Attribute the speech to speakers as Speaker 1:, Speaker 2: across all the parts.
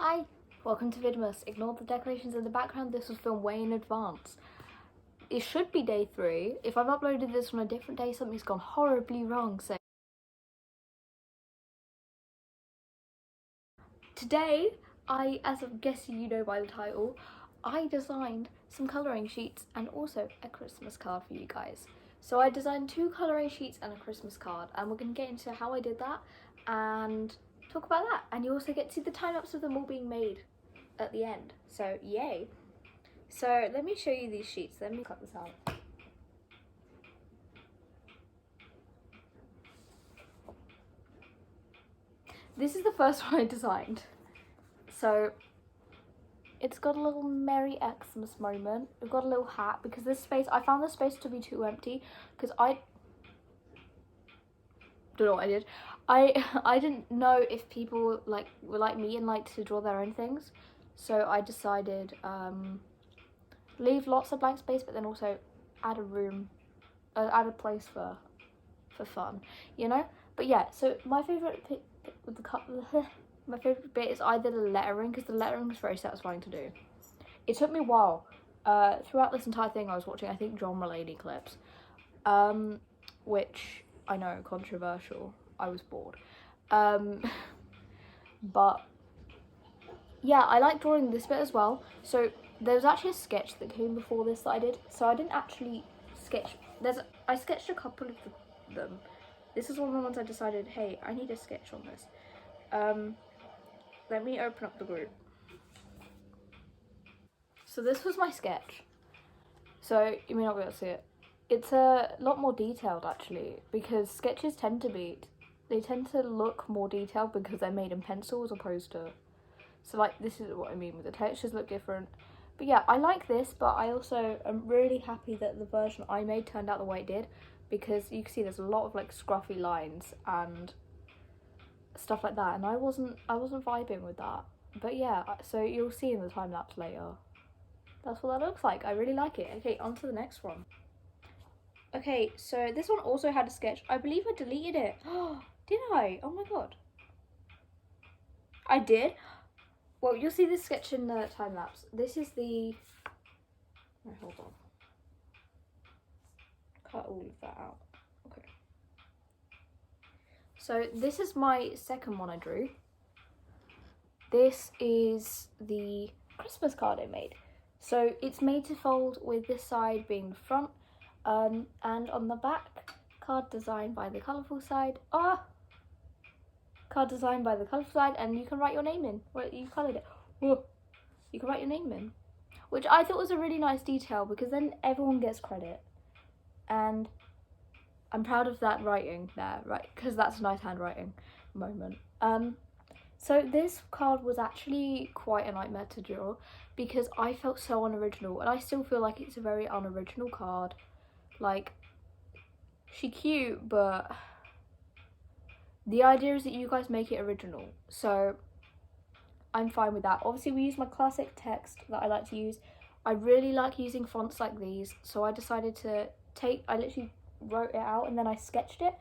Speaker 1: Hi, welcome to Vidmas. Ignore the decorations in the background, this was filmed way in advance. It should be day 3. If I've uploaded this on a different day, something's gone horribly wrong, so... Today, as I'm guessing you know by the title, I designed some colouring sheets and also a Christmas card for you guys. So I designed 2 colouring sheets and a Christmas card, and we're going to get into how I did that and talk about that. And you also get to see the time-lapse of them all being made at the end, so yay. So let me show you these sheets. Let me cut this out. This is the first one I designed. So it's got a little Merry Xmas moment. We've got a little hat because this space, I found this space to be too empty because I don't know what I did. I didn't know if people were like me and liked to draw their own things. So I decided leave lots of blank space, but then also add a room, add a place for fun, you know. But yeah, so my favorite bit with my favorite bit is either the lettering, because the lettering is very satisfying to do. It took me a while. Throughout this entire thing, I was watching, I think, genre-lady clips, which I know, controversial. I was bored, but yeah, I like drawing this bit as well. So there was actually a sketch that came before this that I did. So I didn't actually sketch. I sketched a couple of them. This is one of the ones I decided, hey, I need a sketch on this. Let me open up the group. So this was my sketch. So you may not be able to see it. It's a lot more detailed actually, because sketches tend to look more detailed because they're made in pencil as opposed to. So like, this is what I mean with the textures look different. But yeah, I like this, but I also am really happy that the version I made turned out the way it did, because you can see there's a lot of like scruffy lines and stuff like that, and I wasn't vibing with that. But yeah, so you'll see in the time lapse later. That's what that looks like. I really like it. Okay, on to the next one. Okay, so this one also had a sketch. I believe I deleted it. Did I? Oh my god. I did? Well, you'll see this sketch in the time lapse. This is the... Wait, hold on. Cut all of that out. Okay. So this is my second one I drew. This is the Christmas card I made. So it's made to fold with this side being the front, and on the back, card designed by the colourful side. Card designed by the colourful side, and you can write your name in. Well, you coloured it. Whoa. You can write your name in, which I thought was a really nice detail because then everyone gets credit, and I'm proud of that writing there, right? Because that's a nice handwriting moment. So this card was actually quite a nightmare to draw because I felt so unoriginal, and I still feel like it's a very unoriginal card. Like, she's cute, but the idea is that you guys make it original, so I'm fine with that. Obviously, we use my classic text that I like to use. I really like using fonts like these, so I decided to I literally wrote it out and then I sketched it.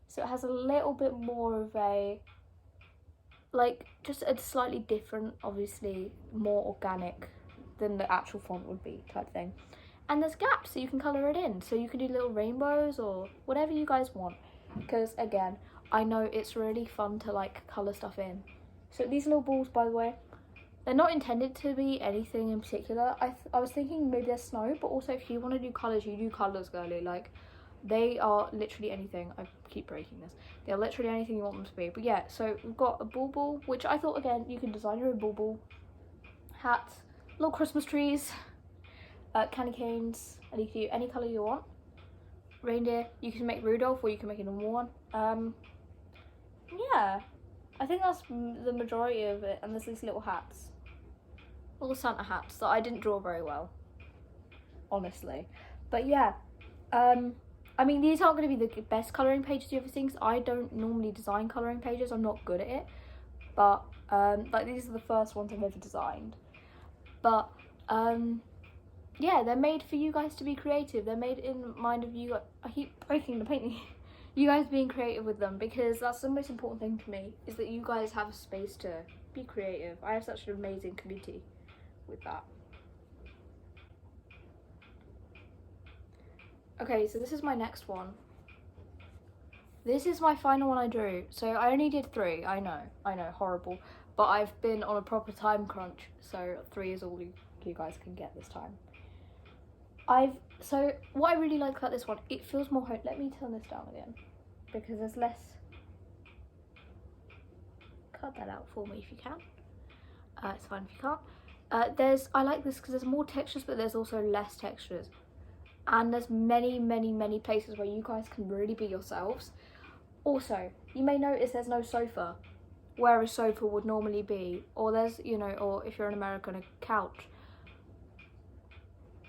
Speaker 1: So it has a little bit more of a, like, just a slightly different, obviously, more organic than the actual font would be type thing. And there's gaps, so you can colour it in. So you can do little rainbows or whatever you guys want. Because, again, I know it's really fun to, like, colour stuff in. So these little balls, by the way, they're not intended to be anything in particular. I was thinking maybe they're snow, but also if you want to do colours, you do colours, girly. Like, they are literally anything. I keep breaking this. They're literally anything you want them to be. But yeah, so we've got a bauble, which I thought, again, you can design your own bauble. Hats, little Christmas trees, candy canes, and you can do any colour you want. Reindeer, you can make Rudolph or you can make a normal one. Yeah, I think that's the majority of it. And there's these little hats, little Santa hats that I didn't draw very well, honestly. But yeah, I mean, these aren't going to be the best colouring pages you ever seen, because I don't normally design colouring pages. I'm not good at it. But like, these are the first ones I've ever designed. But yeah, they're made for you guys to be creative. They're made in mind of you. I keep breaking the painting. You guys being creative with them, because that's the most important thing to me, is that you guys have a space to be creative. I have such an amazing community with that. Okay, so this is my next one. This is my final one I drew. So I only did 3. I know, horrible. But I've been on a proper time crunch, so 3 is all you guys can get this time. So what I really like about this one, it feels more home. Let me turn this down again, because there's less. Cut that out for me if you can. It's fine if you can't. I like this because there's more textures, but there's also less textures. And there's many places where you guys can really be yourselves. Also, you may notice there's no sofa, where a sofa would normally be. Or there's, or if you're in America, a couch.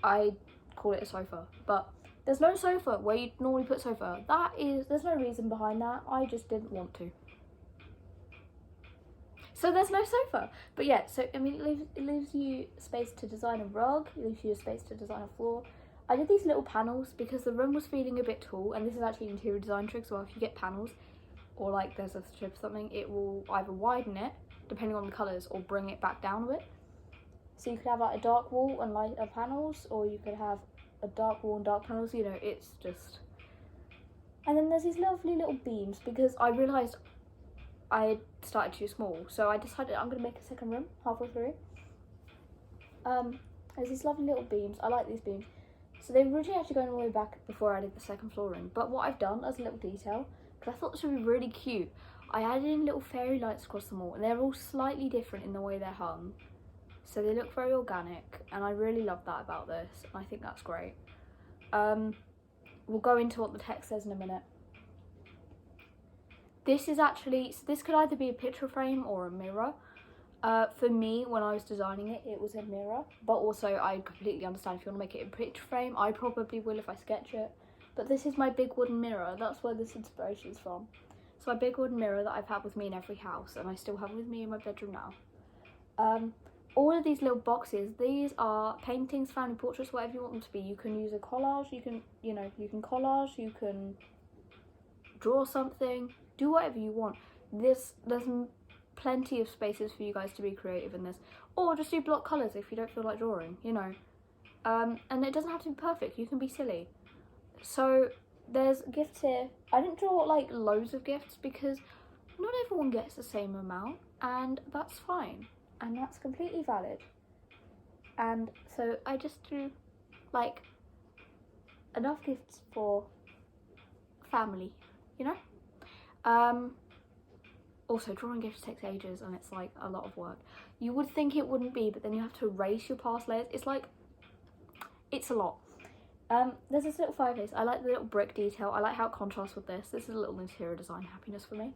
Speaker 1: I call it a sofa, but there's no sofa where you'd normally put sofa. There's no reason behind that. I just didn't want to. So there's no sofa. But yeah, so I mean, it leaves you space to design a rug, it leaves you space to design a floor. I did these little panels because the room was feeling a bit tall, and this is actually an interior design trick, so if you get panels, or like there's a strip or something, it will either widen it, depending on the colours, or bring it back down a bit. So you could have like a dark wall and lighter panels, or you could have a dark wall and dark panels, it's just... And then there's these lovely little beams, because I realised I had started too small, so I decided I'm going to make a second room halfway through. There's these lovely little beams. I like these beams. So they were originally actually going all the way back before I did the second flooring, but what I've done as a little detail, because I thought this would be really cute, I added in little fairy lights across them all, and they're all slightly different in the way they're hung, so they look very organic, and I really love that about this, and I think that's great. We'll go into what the text says in a minute. This is actually, so this could either be a picture frame or a mirror. For me, when I was designing it, it was a mirror, but also I completely understand if you want to make it a picture frame. I probably will if I sketch it, but this is my big wooden mirror. That's where this inspiration is from. So my big wooden mirror that I've had with me in every house, and I still have with me in my bedroom now. All of these little boxes, these are paintings, family portraits, whatever you want them to be. You can use a collage, you can collage, you can draw something, do whatever you want. There's plenty of spaces for you guys to be creative in this, or just do block colours if you don't feel like drawing, and it doesn't have to be perfect, you can be silly. So there's gifts here. I didn't draw like loads of gifts because not everyone gets the same amount, and that's fine, and that's completely valid. And so I just drew like enough gifts for family, Also, drawing gifts takes ages, and it's like a lot of work. You would think it wouldn't be, but then you have to erase your past layers. It's a lot. There's this little fireplace. I like the little brick detail. I like how it contrasts with this. This is a little interior design happiness for me.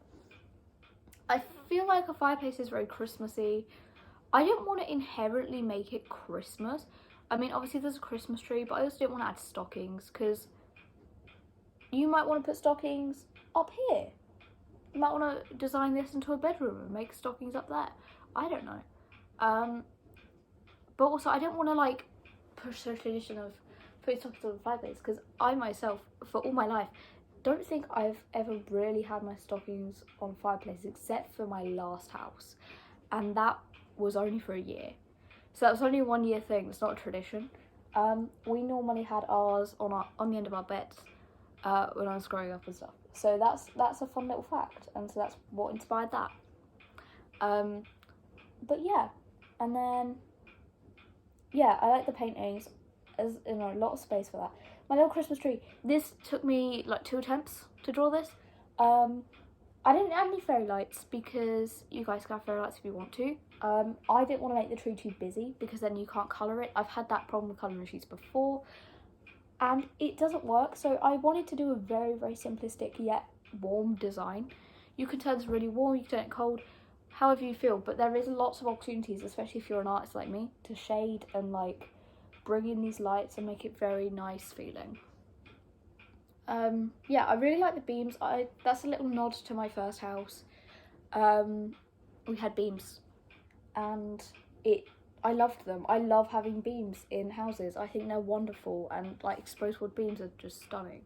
Speaker 1: I feel like a fireplace is very Christmassy. I didn't want to inherently make it Christmas. I mean, obviously there's a Christmas tree, but I also didn't want to add stockings, because you might want to put stockings up here. You might want to design this into a bedroom and make stockings up there. I don't know. But also I didn't want to like push the tradition of putting stockings on the fireplace, because I myself, for all my life, don't think I've ever really had my stockings on fireplaces except for my last house. And that was only for a year. So that was only a 1 year thing. It's not a tradition. We normally had ours on the end of our beds when I was growing up and stuff. So that's a fun little fact, and so that's what inspired that. But yeah, and then I like the paintings, as a lot of space for that. My little Christmas tree. This took me like 2 attempts to draw this. I didn't add any fairy lights because you guys can have fairy lights if you want to. I didn't want to make the tree too busy because then you can't colour it. I've had that problem with colouring sheets before, and it doesn't work. So I wanted to do a very, very simplistic yet warm design. You can turn this really warm, you can turn it cold, however you feel, but there is lots of opportunities, especially if you're an artist like me, to shade and like bring in these lights and make it very nice feeling. Yeah, I really like the beams. That's a little nod to my first house. We had beams, and I loved them. I love having beams in houses. I think they're wonderful, and like exposed wood beams are just stunning.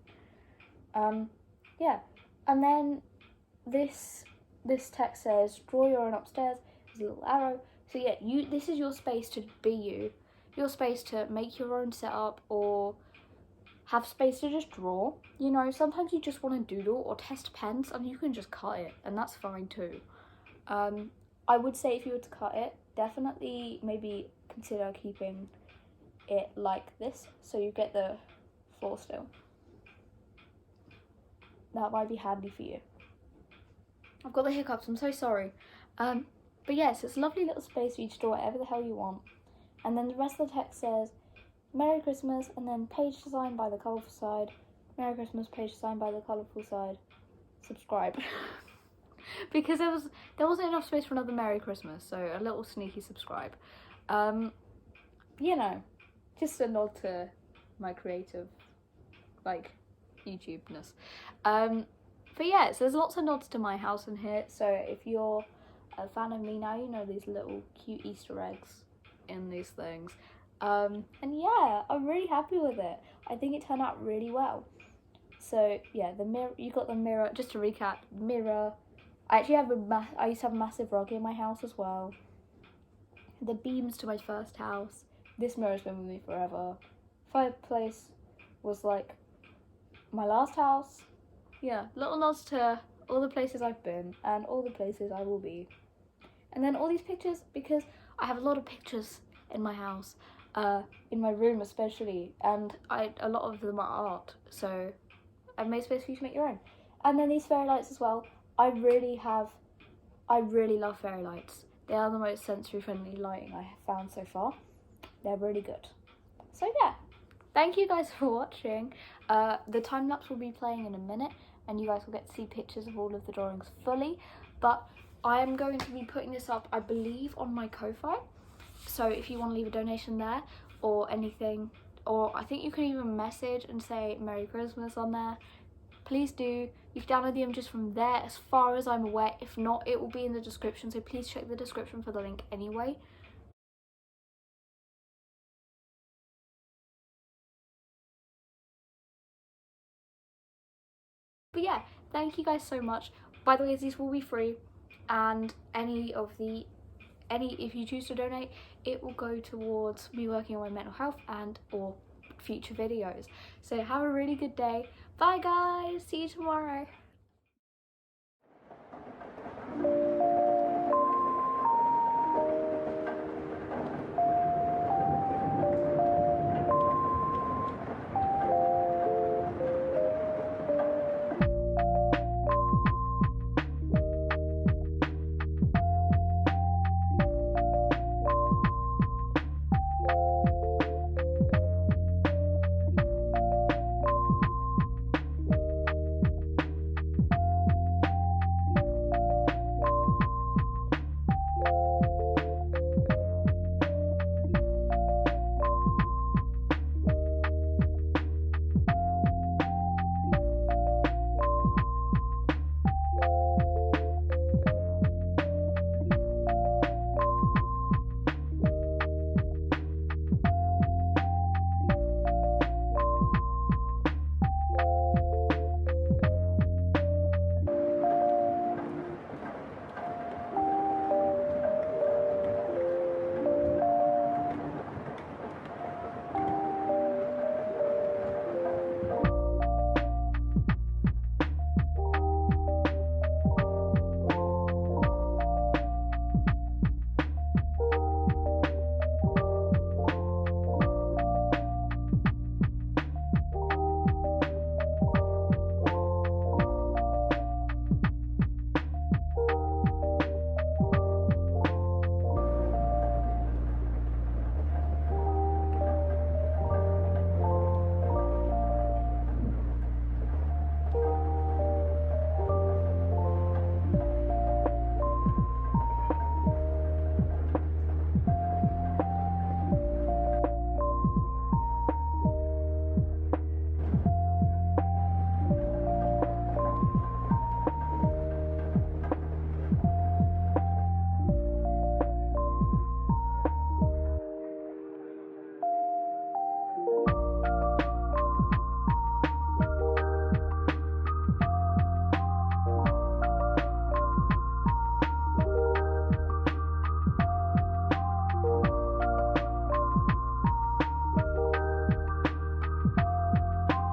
Speaker 1: Yeah, and then this text says, draw your own upstairs. There's a little arrow. So yeah, this is your space to be you. Your space to make your own setup or have space to just draw. You know, sometimes you just want to doodle or test pens and you can just cut it, and that's fine too. I would say if you were to cut it, definitely maybe consider keeping it like this so you get the floor still. That might be handy for you. I've got the hiccups, I'm so sorry. But yes, it's a lovely little space for you to draw whatever the hell you want. And then the rest of the text says, Merry Christmas, and then page design by the colourful side. Merry Christmas, page design by the colourful side. Subscribe. Because there wasn't enough space for another Merry Christmas, so a little sneaky subscribe. You know, just a nod to my creative, like, YouTube-ness. But yeah, so there's lots of nods to my house in here, so if you're a fan of me now, you know these little cute Easter eggs in these things. And yeah, I'm really happy with it. I think it turned out really well. So yeah, the mirror, you got the mirror, just to recap, mirror. I actually have I used to have a massive rug in my house as well. The beams to my first house. This mirror's been with me forever. Fireplace was like my last house. Yeah, little nods to all the places I've been and all the places I will be. And then all these pictures, because I have a lot of pictures in my house, in my room especially, and a lot of them are art, so I've made space for you to make your own. And then these fairy lights as well. I really love fairy lights. They are the most sensory friendly lighting I have found so far. They're really good. So yeah, thank you guys for watching. The time lapse will be playing in a minute, and you guys will get to see pictures of all of the drawings fully. But I am going to be putting this up, I believe, on my Ko-Fi. So if you want to leave a donation there or anything, or I think you can even message and say Merry Christmas on there, please do. You can download the images from there as far as I'm aware. If not, it will be in the description, so please check the description for the link anyway. But yeah, thank you guys so much. By the way, these will be free, and if you choose to donate, it will go towards me working on my mental health and or future videos. So have a really good day. Bye guys, see you tomorrow.